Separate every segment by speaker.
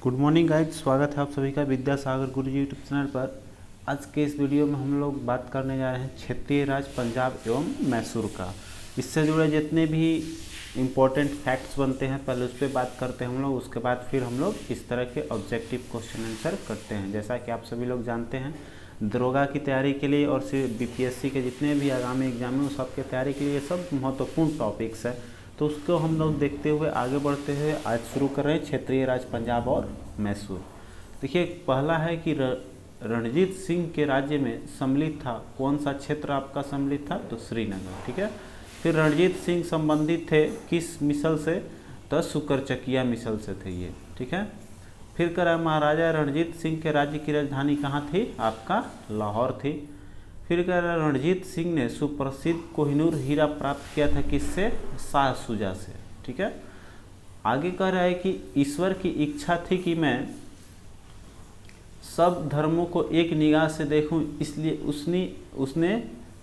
Speaker 1: Good morning guys, स्वागत है आप सभी का विद्यासागर गुरुजी यूट्यूब चैनल पर। आज के इस वीडियो में हम लोग बात करने जा रहे हैं क्षेत्रीय राज्य पंजाब एवं मैसूर का। इससे जुड़े जितने भी इम्पोर्टेंट फैक्ट्स बनते हैं पहले उस पर बात करते हैं हम लोग, उसके बाद फिर हम लोग इस तरह के ऑब्जेक्टिव क्वेश्चन आंसर करते हैं। जैसा कि आप सभी लोग जानते हैं, दरोगा की तैयारी के लिए और सिर्फ बीपीएससी के जितने भी आगामी एग्जाम हैं उस सबके तैयारी के लिए ये सब महत्वपूर्ण टॉपिक्स है, तो उसको हम लोग देखते हुए आगे बढ़ते हुए आज शुरू कर रहे हैं क्षेत्रीय राज्य पंजाब और मैसूर। देखिए, पहला है कि रणजीत सिंह के राज्य में सम्मिलित था, कौन सा क्षेत्र आपका सम्मिलित था, तो श्रीनगर। ठीक है। फिर रणजीत सिंह संबंधित थे किस मिसल से, तो सुकरचकिया मिसल से थे ये। ठीक है। फिर करा महाराजा रणजीत सिंह के राज्य की राजधानी कहाँ थी, आपका लाहौर थी। फिर कह रहा है रणजीत सिंह ने सुप्रसिद्ध कोहिनूर हीरा प्राप्त किया था किससे, शाह शुजा से। ठीक है। आगे कह रहा है कि ईश्वर की इच्छा थी कि मैं सब धर्मों को एक निगाह से देखूं, इसलिए उसने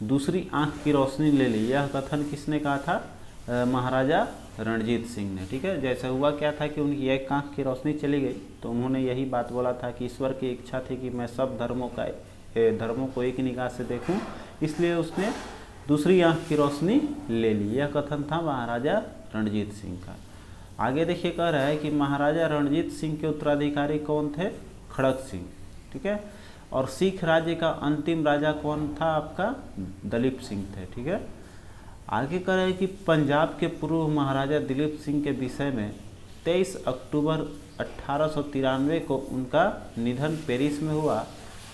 Speaker 1: दूसरी आंख की रोशनी ले ली। यह कथन किसने कहा था, महाराजा रणजीत सिंह ने। ठीक है। जैसे हुआ क्या था कि उनकी एक आंख की रोशनी चली गई, तो उन्होंने यही बात बोला था कि ईश्वर की इच्छा थी कि मैं सब धर्मों को एक निगाह से देखूं, इसलिए उसने दूसरी आंख की रोशनी ले ली। यह कथन था महाराजा रणजीत सिंह का। आगे देखिए, कह रहा है कि महाराजा रणजीत सिंह के उत्तराधिकारी कौन थे, खड़क सिंह। ठीक है। और सिख राज्य का अंतिम राजा कौन था, आपका दलीप सिंह थे। ठीक है। आगे कह रहा है कि पंजाब के पूर्व महाराजा दिलीप सिंह के विषय में 23 अक्टूबर 1893 को उनका निधन पेरिस में हुआ।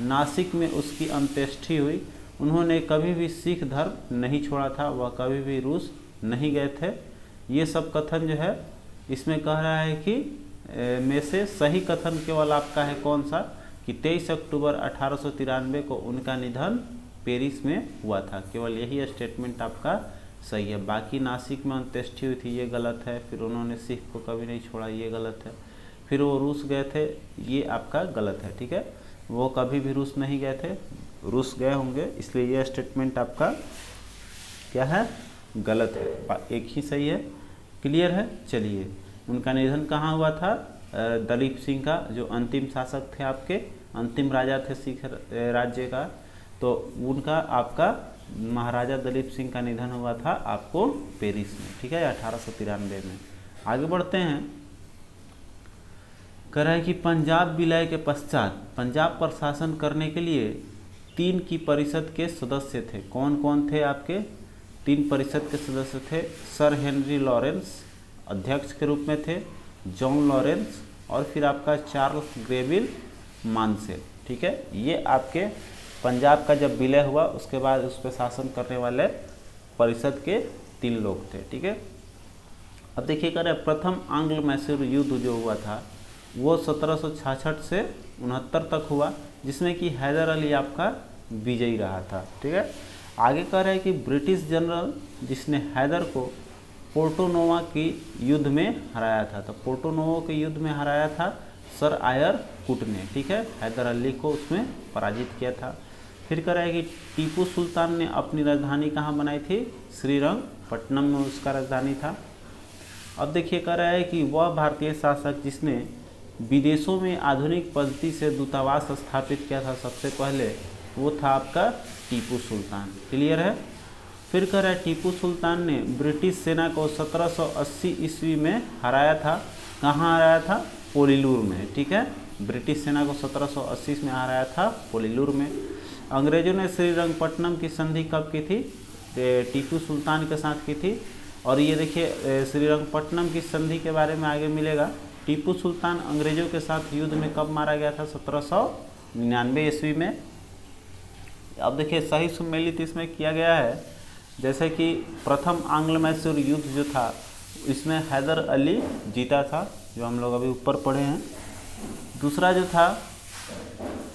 Speaker 1: नासिक में उसकी अंत्येष्टि हुई। उन्होंने कभी भी सिख धर्म नहीं छोड़ा था, वह कभी भी रूस नहीं गए थे। ये सब कथन जो है इसमें कह रहा है कि में से सही कथन केवल आपका है कौन सा, कि 23 अक्टूबर 1893 को उनका निधन पेरिस में हुआ था। केवल यही स्टेटमेंट आपका सही है। बाकी नासिक में अंत्येष्टि हुई थी, ये गलत है। फिर उन्होंने सिख को कभी नहीं छोड़ा, ये गलत है। फिर वो रूस गए थे, ये आपका गलत है। ठीक है। वो कभी भी रूस नहीं गए थे, रूस गए होंगे, इसलिए ये स्टेटमेंट आपका क्या है, गलत है। एक ही सही है। क्लियर है। चलिए, उनका निधन कहाँ हुआ था, दलीप सिंह का, जो अंतिम शासक थे, आपके अंतिम राजा थे सिख राज्य का, तो उनका आपका महाराजा दलीप सिंह का निधन हुआ था आपको पेरिस में। ठीक है, 1893 में। आगे बढ़ते हैं। कह रहा है कि पंजाब विलय के पश्चात पंजाब पर शासन करने के लिए 3 की परिषद के सदस्य थे। कौन कौन थे आपके 3 परिषद के सदस्य थे, सर हेनरी लॉरेंस अध्यक्ष के रूप में थे, जॉन लॉरेंस और फिर आपका चार्ल्स ग्रेविल मानसेल। ठीक है। ये आपके पंजाब का जब विलय हुआ उसके बाद उस पर शासन करने वाले परिषद के 3 लोग थे। ठीक है। अब देखिए, कह रहे प्रथम आंग्ल मैसूर युद्ध जो हुआ था वो 1766 से 69 तक हुआ, जिसमें कि हैदर अली आपका विजयी रहा था। ठीक है। आगे कह रहे हैं कि ब्रिटिश जनरल जिसने हैदर को पोर्टोनोवा की युद्ध में हराया था, तो पोर्टोनोवा के युद्ध में हराया था सर आयर कुट ने। ठीक है। हैदर अली को उसमें पराजित किया था। फिर कह रहा है कि टीपू सुल्तान ने अपनी राजधानी कहाँ बनाई थी, श्रीरंगपट्टनम में उसका राजधानी था। अब देखिए, कह रहा है कि वह भारतीय शासक जिसने विदेशों में आधुनिक पद्धति से दूतावास स्थापित किया था सबसे पहले, वो था आपका टीपू सुल्तान। क्लियर है। फिर कह रहा है टीपू सुल्तान ने ब्रिटिश सेना को 1780 ईस्वी में हराया था। कहाँ हराया था, पोलीलूर में। ठीक है। ब्रिटिश सेना को 1780 में हराया था पोलीलूर में। अंग्रेजों ने श्रीरंगपट्टनम की संधि कब की थी, टीपू सुल्तान के साथ की थी। और ये देखिए, श्रीरंगपट्टनम की संधि के बारे में आगे मिलेगा। टीपू सुल्तान अंग्रेजों के साथ युद्ध में कब मारा गया था, 1799 ईस्वी में। अब देखिए, सही सुमेलित इसमें किया गया है। जैसे कि प्रथम आंग्ल मैसूर युद्ध जो था इसमें हैदर अली जीता था, जो हम लोग अभी ऊपर पढ़े हैं। दूसरा जो था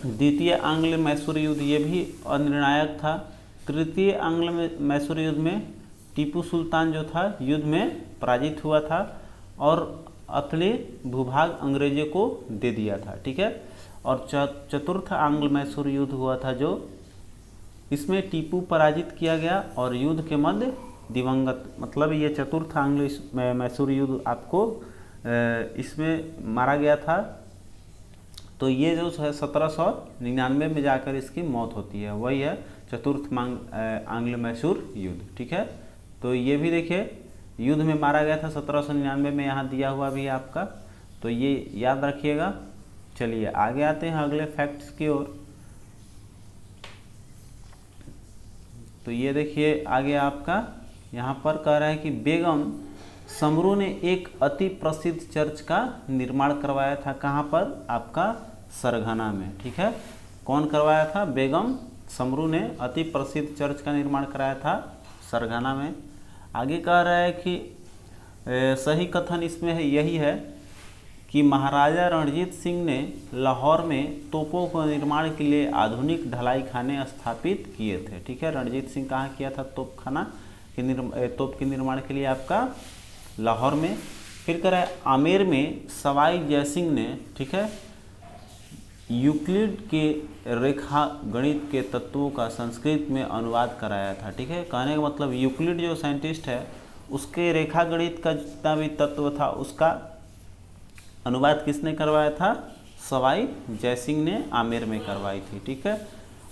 Speaker 1: द्वितीय आंग्ल मैसूर युद्ध, ये भी अनिर्णायक था। तृतीय आंग्ल मैसूर युद्ध में टीपू सुल्तान जो था युद्ध में पराजित हुआ था और अपने भूभाग अंग्रेजों को दे दिया था। ठीक है। और चतुर्थ आंग्ल मैसूर युद्ध हुआ था, जो इसमें टीपू पराजित किया गया और युद्ध के मध्य दिवंगत, मतलब ये चतुर्थ आंग्ल मैसूर युद्ध आपको इसमें मारा गया था तो ये जो है 1799 में जाकर इसकी मौत होती है, वही है चतुर्थ आंग्ल मैसूर युद्ध। ठीक है, तो ये भी देखिए युद्ध में मारा गया था 1799 में, यहाँ दिया हुआ भी है आपका, तो ये याद रखिएगा। चलिए आगे आते हैं अगले फैक्ट्स की ओर। तो ये देखिए आगे आपका यहाँ पर कह रहा है कि बेगम समरू ने एक अति प्रसिद्ध चर्च का निर्माण करवाया था। कहाँ पर? आपका सरगना में। ठीक है, कौन करवाया था? बेगम समरू ने अति प्रसिद्ध चर्च का निर्माण कराया था सरगना में। आगे कह रहा है कि सही कथन इसमें है यही है कि महाराजा रणजीत सिंह ने लाहौर में तोपों को निर्माण के लिए आधुनिक ढलाई खाने स्थापित किए थे। ठीक है, रणजीत सिंह कहाँ किया था तोप के निर्माण के लिए? आपका लाहौर में। फिर कह रहा है आमेर में सवाई जयसिंह ने, ठीक है, यूक्लिड के रेखा गणित के तत्वों का संस्कृत में अनुवाद कराया था। ठीक है, कहने का मतलब यूक्लिड जो साइंटिस्ट है उसके रेखा गणित का जितना भी तत्व था उसका अनुवाद किसने करवाया था? सवाई जयसिंह ने आमेर में करवाई थी। ठीक है,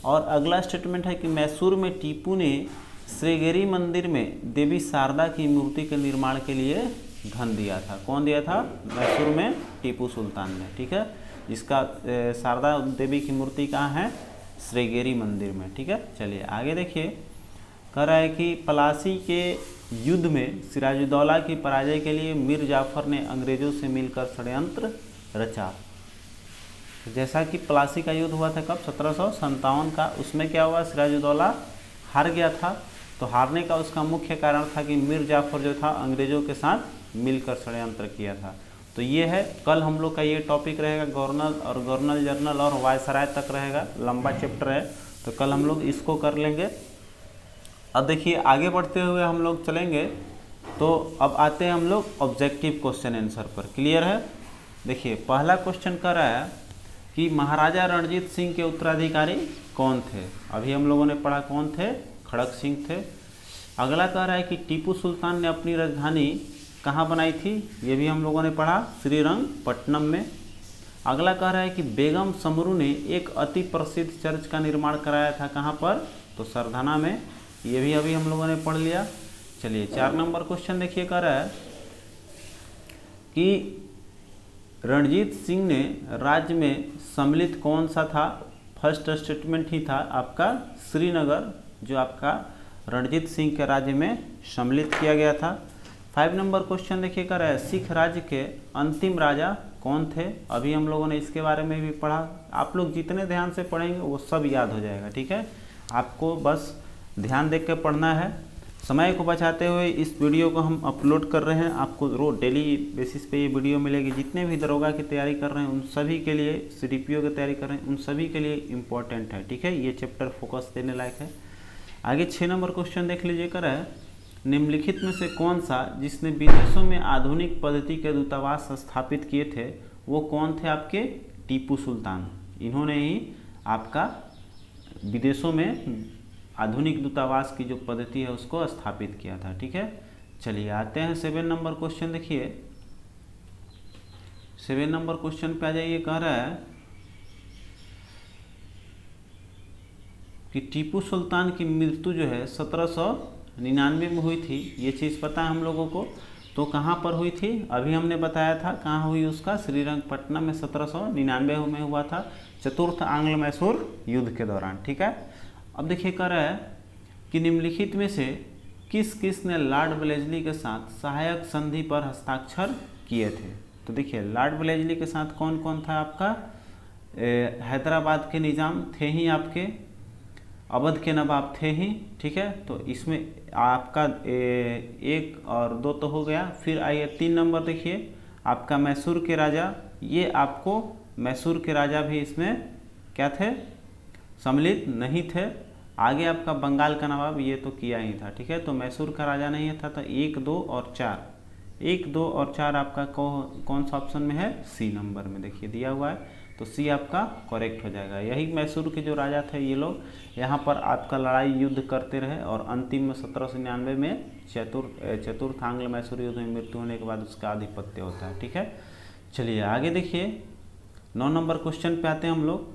Speaker 1: और अगला स्टेटमेंट है कि मैसूर में टीपू ने श्रीगिरी मंदिर में देवी शारदा की मूर्ति के निर्माण के लिए धन दिया था। कौन दिया था? मैसूर में टीपू सुल्तान ने। ठीक है, जिसका शारदा देवी की मूर्ति कहाँ है? श्रीगिरी मंदिर में। ठीक है, चलिए आगे देखिए। कह रहा है कि पलासी के युद्ध में सिराजुद्दौला की पराजय के लिए मीर जाफर ने अंग्रेजों से मिलकर षड्यंत्र रचा। जैसा कि पलासी का युद्ध हुआ था कब? 1757 का। उसमें क्या हुआ? सिराजुद्दौला हार गया था। तो हारने का उसका मुख्य कारण था कि मीर जाफर जो था अंग्रेजों के साथ मिलकर षड्यंत्र किया था। तो ये है, कल हम लोग का ये टॉपिक रहेगा गवर्नर और गवर्नर जनरल और वायसराय तक रहेगा, लंबा चैप्टर है, तो कल हम लोग इसको कर लेंगे। अब देखिए आगे बढ़ते हुए हम लोग चलेंगे, तो अब आते हैं हम लोग ऑब्जेक्टिव क्वेश्चन आंसर पर। क्लियर है? देखिए पहला क्वेश्चन कर रहा है कि महाराजा रणजीत सिंह के उत्तराधिकारी कौन थे? अभी हम लोगों ने पढ़ा कौन थे? खड़क सिंह थे। अगला कह रहा है कि टीपू सुल्तान ने अपनी राजधानी कहाँ बनाई थी? ये भी हम लोगों ने पढ़ा, श्रीरंगपट्टनम में। अगला कह रहा है कि बेगम समरू ने एक अति प्रसिद्ध चर्च का निर्माण कराया था। कहाँ पर? तो सरधना में। ये भी अभी हम लोगों ने पढ़ लिया। चलिए 4 नंबर क्वेश्चन देखिए, कह रहा है कि रणजीत सिंह ने राज्य में सम्मिलित कौन सा था? फर्स्ट स्टेटमेंट ही था आपका श्रीनगर, जो आपका रणजीत सिंह के राज्य में सम्मिलित किया गया था। 5 नंबर क्वेश्चन देखिए, कर रहा है सिख राज्य के अंतिम राजा कौन थे? अभी हम लोगों ने इसके बारे में भी पढ़ा। आप लोग जितने ध्यान से पढ़ेंगे वो सब याद हो जाएगा। ठीक है, आपको बस ध्यान देख के पढ़ना है। समय को बचाते हुए इस वीडियो को हम अपलोड कर रहे हैं, आपको रोज डेली बेसिस पे ये वीडियो मिलेगी। जितने भी दरोगा की तैयारी कर रहे हैं उन सभी के लिए, CDPO की तैयारी कर रहे हैं उन सभी के लिए इम्पोर्टेंट है। ठीक है, ये चैप्टर फोकस देने लायक है। आगे 6 नंबर क्वेश्चन देख लीजिए, कर है निम्नलिखित में से कौन सा जिसने विदेशों में आधुनिक पद्धति के दूतावास स्थापित किए थे वो कौन थे? आपके टीपू सुल्तान। इन्होंने ही आपका विदेशों में आधुनिक दूतावास की जो पद्धति है उसको स्थापित किया था। ठीक है, चलिए आते हैं 7 नंबर क्वेश्चन देखिए। 7 नंबर क्वेश्चन पे आ जाइए। कह रहा है कि टीपू सुल्तान की मृत्यु जो है 1799 में हुई थी। ये चीज़ पता है हम लोगों को। तो कहाँ पर हुई थी? अभी हमने बताया था कहाँ हुई उसका, श्रीरंगपट्टनम में 1799 में हुआ था, चतुर्थ आंग्ल मैसूर युद्ध के दौरान। ठीक है, अब देखिए कह रहा है कि निम्नलिखित में से किस किस ने लॉर्ड वेलेस्ली के साथ सहायक संधि पर हस्ताक्षर किए थे? तो देखिए लॉर्ड वेलेस्ली के साथ कौन कौन था? आपका हैदराबाद के निज़ाम थे ही, आपके अवध के नवाब थे ही। ठीक है, तो इसमें आपका 1 और 2 तो हो गया। फिर आइए 3 नंबर देखिए, आपका मैसूर के राजा। ये आपको मैसूर के राजा भी इसमें क्या थे? सम्मिलित नहीं थे। आगे आपका बंगाल का नवाब, ये तो किया ही था। ठीक है, तो मैसूर का राजा नहीं था। तो 1, 2 और 4, 1, 2 और 4 आपका कौन सा ऑप्शन में है? C नंबर में देखिए दिया हुआ है, तो C आपका करेक्ट हो जाएगा। यही मैसूर के जो राजा थे ये लोग यहाँ पर आपका लड़ाई युद्ध करते रहे और अंतिम में 1799 में चतुर्थ आंग्ल मैसूर युद्ध में मृत्यु होने के बाद उसका आधिपत्य होता है। ठीक है, चलिए आगे देखिए। 9 नंबर क्वेश्चन पे आते हैं हम लोग।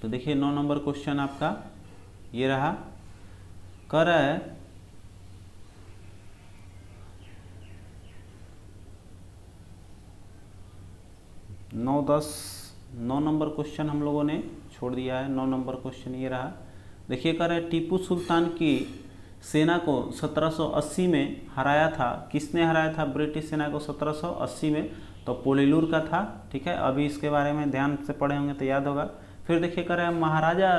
Speaker 1: तो देखिए 9 नंबर क्वेश्चन आपका ये रहा, कह रहा है 9 नंबर क्वेश्चन हम लोगों ने छोड़ दिया है। 9 नंबर क्वेश्चन ये रहा, देखिए कह रहे हैं टीपू सुल्तान की सेना को 1780 में हराया था। किसने हराया था ब्रिटिश सेना को 1780 में? तो पोलीलूर का था, ठीक है। अभी इसके बारे में ध्यान से पढ़े होंगे तो याद होगा। फिर देखिए कह रहे हैं महाराजा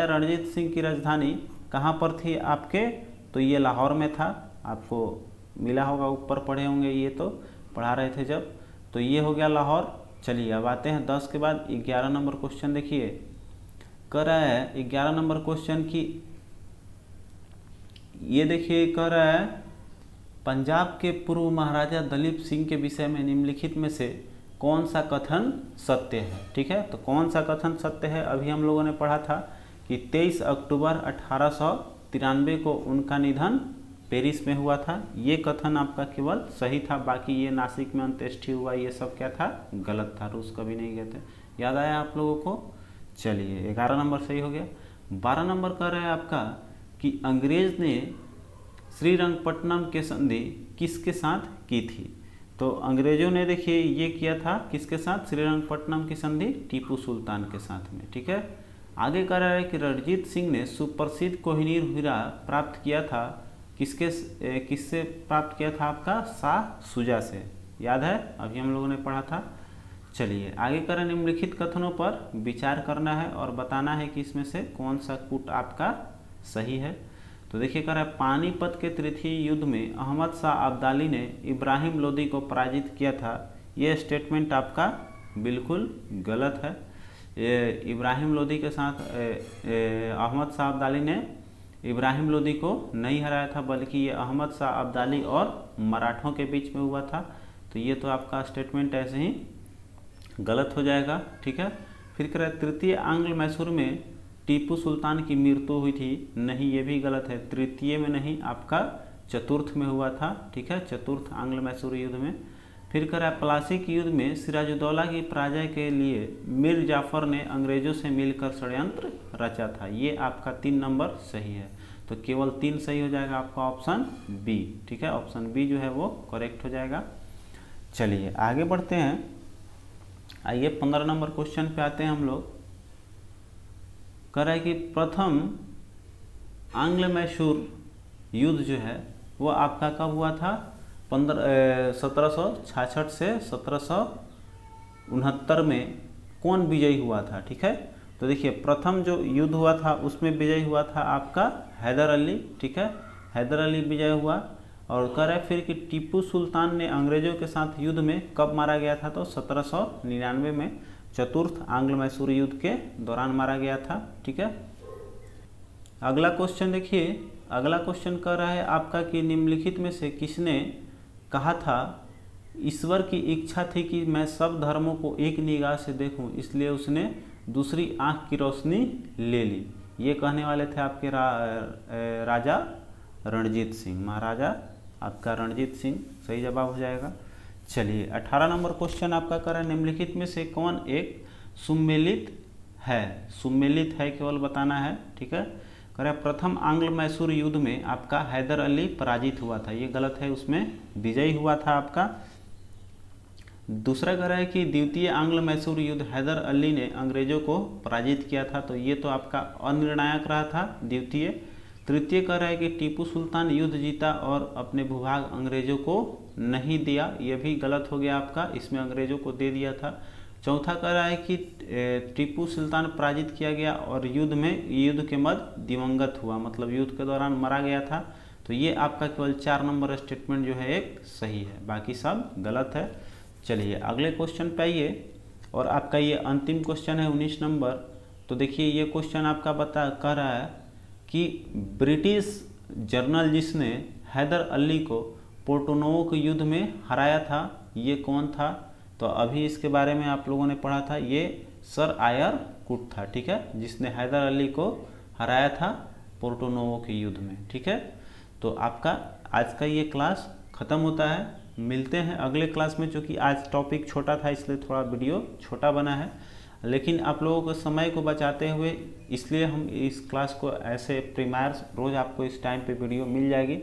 Speaker 1: रणजीत सिंह की राजधानी कहाँ पर थी आपके? तो ये लाहौर में था, आपको मिला होगा, ऊपर पढ़े होंगे, ये तो पढ़ा रहे थे जब। तो ये हो गया लाहौर। चलिए अब आते हैं 10 के बाद 11 नंबर क्वेश्चन। देखिए कह रहा है 11 नंबर क्वेश्चन की ये देखिए कह रहा है पंजाब के पूर्व महाराजा दलीप सिंह के विषय में निम्नलिखित में से कौन सा कथन सत्य है? ठीक है, तो कौन सा कथन सत्य है? अभी हम लोगों ने पढ़ा था कि 23 अक्टूबर 1893 को उनका निधन पेरिस में हुआ था। ये कथन आपका केवल सही था, बाकी ये नासिक में अंत्येष्टि हुआ ये सब क्या था? गलत था, रूस कभी नहीं गए थे। याद आया आप लोगों को? चलिए 11 नंबर सही हो गया। 12 नंबर कह रहा है आपका कि अंग्रेज ने श्रीरंगपट्टनम के संधि किसके साथ की थी? तो अंग्रेजों ने देखिए ये किया था किसके साथ? श्रीरंगपट्टनम की संधि टीपू सुल्तान के साथ में, ठीक है। आगे कह रहा है कि रणजीत सिंह ने सुप्रसिद्ध कोहिनूर हीरा प्राप्त किया था, किससे प्राप्त किया था आपका? शाह शुजा से। याद है, अभी हम लोगों ने पढ़ा था। चलिए आगे करें, निम्नलिखित कथनों पर विचार करना है और बताना है कि इसमें से कौन सा कूट आपका सही है। तो देखिए कह रहा है पानीपत के तृतीय युद्ध में अहमद शाह अब्दाली ने इब्राहिम लोदी को पराजित किया था। ये स्टेटमेंट आपका बिल्कुल गलत है। ये इब्राहिम लोदी के साथ अहमद शाह अब्दाली ने इब्राहिम लोदी को नहीं हराया था, बल्कि ये अहमद शाह अब्दाली और मराठों के बीच में हुआ था। तो ये तो आपका स्टेटमेंट ऐसे ही गलत हो जाएगा, ठीक है। फिर कह रहा है तृतीय आंग्ल मैसूर में टीपू सुल्तान की मृत्यु हुई थी। नहीं, ये भी गलत है। तृतीय में नहीं, आपका चतुर्थ में हुआ था, ठीक है, चतुर्थ आंग्ल मैसूर युद्ध में। फिर कह रहा है प्लासी के युद्ध में सिराजुद्दौला की पराजय के लिए मीर जाफर ने अंग्रेजों से मिलकर षड्यंत्र रचा था। ये आपका 3 नंबर सही है। तो केवल 3 सही हो जाएगा आपका ऑप्शन बी, ठीक है। ऑप्शन बी जो है वो करेक्ट हो जाएगा। चलिए आगे बढ़ते हैं। आइए 15 नंबर क्वेश्चन पे आते हैं हम लोग। कह रहा है कि प्रथम आंग्ल मैसूर युद्ध जो है वो आपका कब हुआ था? 1766 से 1769 में कौन विजयी हुआ था, ठीक है। तो देखिए प्रथम जो युद्ध हुआ था उसमें विजयी हुआ था आपका हैदर अली, ठीक है, हैदर अली विजय हुआ। और कह रहा है फिर कि टीपू सुल्तान ने अंग्रेजों के साथ युद्ध में कब मारा गया था? तो 1799 में चतुर्थ आंग्ल मैसूर युद्ध के दौरान मारा गया था, ठीक है। अगला क्वेश्चन देखिए, अगला क्वेश्चन कह रहा है आपका कि निम्नलिखित में से किसने कहा था ईश्वर की इच्छा थी कि मैं सब धर्मों को एक निगाह से देखूं, इसलिए उसने दूसरी आंख की रोशनी ले ली। ये कहने वाले थे आपके राजा रणजीत सिंह, महाराजा आपका रणजीत सिंह सही जवाब हो जाएगा। चलिए 18 नंबर क्वेश्चन आपका कर रहा है निम्नलिखित में से कौन एक सुमेलित है? सुमेलित है केवल बताना है, ठीक है। कह रहा है प्रथम आंग्ल मैसूर युद्ध में आपका हैदर अली पराजित हुआ था। ये गलत है, उसमें विजयी हुआ था आपका। दूसरा कह रहा है कि द्वितीय आंग्ल मैसूर युद्ध हैदर अली ने अंग्रेजों को पराजित किया था। तो ये तो आपका अनिर्णायक रहा था द्वितीय। तृतीय कह रहा है कि टीपू सुल्तान युद्ध जीता और अपने भूभाग अंग्रेजों को नहीं दिया। यह भी गलत हो गया आपका, इसमें अंग्रेजों को दे दिया था। चौथा कह रहा है कि टीपू सुल्तान पराजित किया गया और युद्ध के मध्य दिवंगत हुआ, मतलब युद्ध के दौरान मारा गया था। तो ये आपका केवल 4 नंबर स्टेटमेंट जो है एक सही है, बाकी सब गलत है। चलिए अगले क्वेश्चन पे आइए और आपका ये अंतिम क्वेश्चन है 19 नंबर। तो देखिए ये क्वेश्चन आपका कह रहा है कि ब्रिटिश जर्नल जिसने हैदर अली को पोर्टोनोवो के युद्ध में हराया था, ये कौन था? तो अभी इसके बारे में आप लोगों ने पढ़ा था, ये सर आयर कुट था, ठीक है, जिसने हैदर अली को हराया था पोर्टोनोवो के युद्ध में, ठीक है। तो आपका आज का ये क्लास ख़त्म होता है। मिलते हैं अगले क्लास में। चूँकि आज टॉपिक छोटा था इसलिए थोड़ा वीडियो छोटा बना है, लेकिन आप लोगों को समय को बचाते हुए इसलिए हम इस क्लास को ऐसे प्रीमियर्स रोज़ आपको इस टाइम पे वीडियो मिल जाएगी।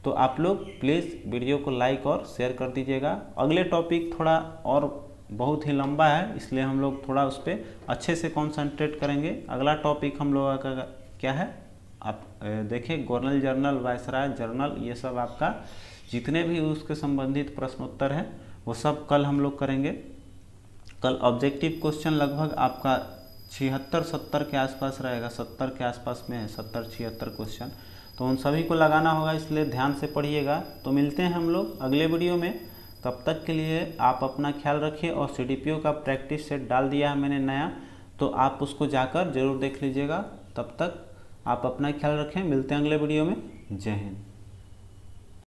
Speaker 1: तो आप लोग प्लीज़ वीडियो को लाइक और शेयर कर दीजिएगा। अगले टॉपिक थोड़ा और बहुत ही लंबा है, इसलिए हम लोग थोड़ा उस पर अच्छे से कॉन्सेंट्रेट करेंगे। अगला टॉपिक हम लोगों का क्या है, आप देखें गवर्नर जर्नल, वायसराय जर्नल, ये सब आपका जितने भी उसके संबंधित प्रश्नोत्तर हैं वो सब कल हम लोग करेंगे। कल ऑब्जेक्टिव क्वेश्चन लगभग आपका 76-70 के आसपास रहेगा, 70 के आसपास में है, 70-76 क्वेश्चन, तो उन सभी को लगाना होगा, इसलिए ध्यान से पढ़िएगा। तो मिलते हैं हम लोग अगले वीडियो में, तब तक के लिए आप अपना ख्याल रखिए। और CDPO का प्रैक्टिस सेट डाल दिया है मैंने नया, तो आप उसको जाकर ज़रूर देख लीजिएगा। तब तक आप अपना ख्याल रखें, मिलते हैं अगले वीडियो में। जय हिंद।